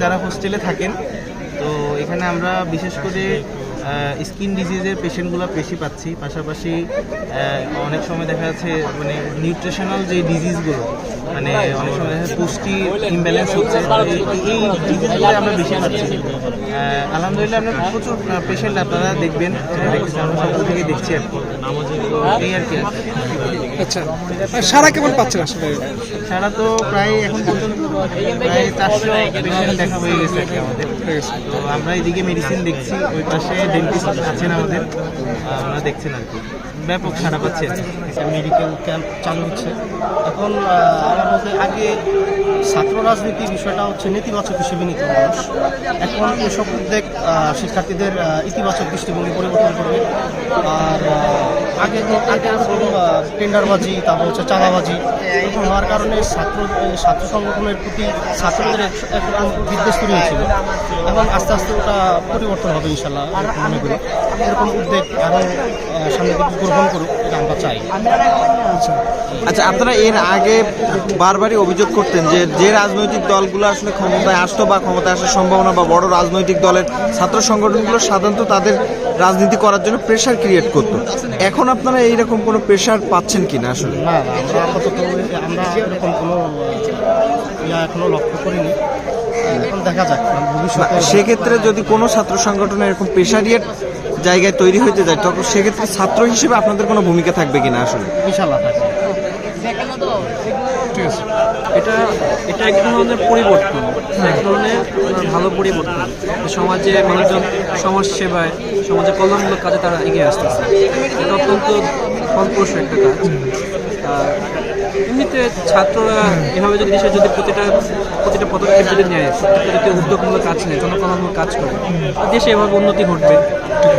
যারা হোস্টেলে থাকেন, তো এখানে আমরা বিশেষ করে স্কিন ডিজিজের পেশেন্টগুলো বেশি পাচ্ছি। পাশাপাশি অনেক সময় দেখা যাচ্ছে মানে নিউট্রিশনাল যে ডিজিজগুলো, মানে অনেক সময় দেখা যাচ্ছে পুষ্টি ইমব্যালেন্স হচ্ছে, এই ডিজিজগুলো আমরা বেশি পাচ্ছি। আলহামদুলিল্লাহ আমরা প্রচুর পেশেন্ট আপনারা দেখবেন, দেখছি আমরা সকাল থেকে দেখছি আর কি। তো এই আর কি। আচ্ছা, সারা কেমন পাচ্ছেন আসলে? সারা তো প্রায় এখন পর্যন্ত প্রায় 400 পেশেন্ট দেখা হয়ে গেছে আর কি আমাদের। তো আমরা এদিকে মেডিসিন দেখছি, ওই পাশে ডেন্টিস্ট আছেন আমাদের, আমরা দেখছেন আর কি। ব্যাপক সারা পাচ্ছেন। মেডিকেল ক্যাম্প চালু হচ্ছে এখন। আমার মতে আগে ছাত্র রাজনীতি বিষয়টা হচ্ছে নেতিবাচক হিসেবে নিত মানুষ, এখন এসব উদ্যোগ শিক্ষার্থীদের ইতিবাচক দৃষ্টিভঙ্গি পরিবর্তন করবে। আর আগে টেন্ডারবাজি, তারপর হচ্ছে চাঁদাবাজি এরকম হওয়ার কারণে ছাত্র সংগঠনের প্রতি ছাত্রদের একরকম বিদ্বেষ তৈরি হয়েছিল। এখন আস্তে আস্তে ওটা পরিবর্তন হবে ইনশাল্লাহ, মনে করি। এরকম উদ্যোগ আরও সামনে দিকে গ্রহণ করুক, এটা আমরা চাই। আচ্ছা, আপনারা এর আগে বারবারই অভিযোগ করতেন যে রাজনৈতিক দলগুলো আসলে ক্ষমতায় আসতো বা ক্ষমতায় আসার সম্ভাবনা বা বড় রাজনৈতিক দলের ছাত্র সংগঠনগুলো সাধারণত তাদের রাজনীতি করার জন্য প্রেশার ক্রিয়েট করতো। এখন আপনারা এইরকম কোনো প্রেশার পাচ্ছেন কিনা আসলে? না, আমরা আপাতত আমরা এরকম কোনো এখনো লক্ষ্য করিনি। এখন দেখা যাক ভবিষ্যতে। সেক্ষেত্রে যদি কোনো ছাত্র সংগঠনে এরকম প্রেশারিয়েট জায়গায় তৈরি হতে যায়, তখন সেক্ষেত্রে ছাত্র হিসেবে আপনাদের কোনো ভূমিকা থাকবে কিনা আসলে? ইনশাআল্লাহ থাকবে। ঠিক আছে। এটা এক ধরনের পরিবর্তন, এক ধরনের ভালো পরিবর্তন। সমাজে মানুষজন সমাজ সেবায়, সমাজের কল্যাণমূলক কাজে তারা এগিয়ে আসতেছে। এটা অত্যন্ত ফলপ্রসূ একটা কাজ। এমনিতে ছাত্ররা এভাবে যদি দেশে যদি প্রতিটা পদক্ষেপ যদি নেয়, যদি উদ্যোগমূলক কাজ নেয়, জনকল্যাণমূলক কাজ করে, দেশে এভাবে উন্নতি ঘটবে,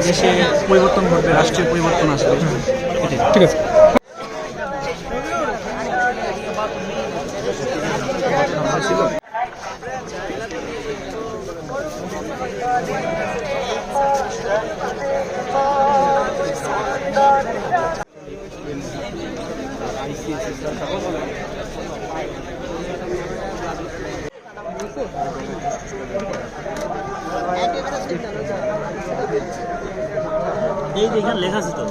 দেশে পরিবর্তন ঘটবে, রাষ্ট্রীয় পরিবর্তন আসবে। এটাই। ঠিক আছে। এই যে এখানে লেখা আছে তো।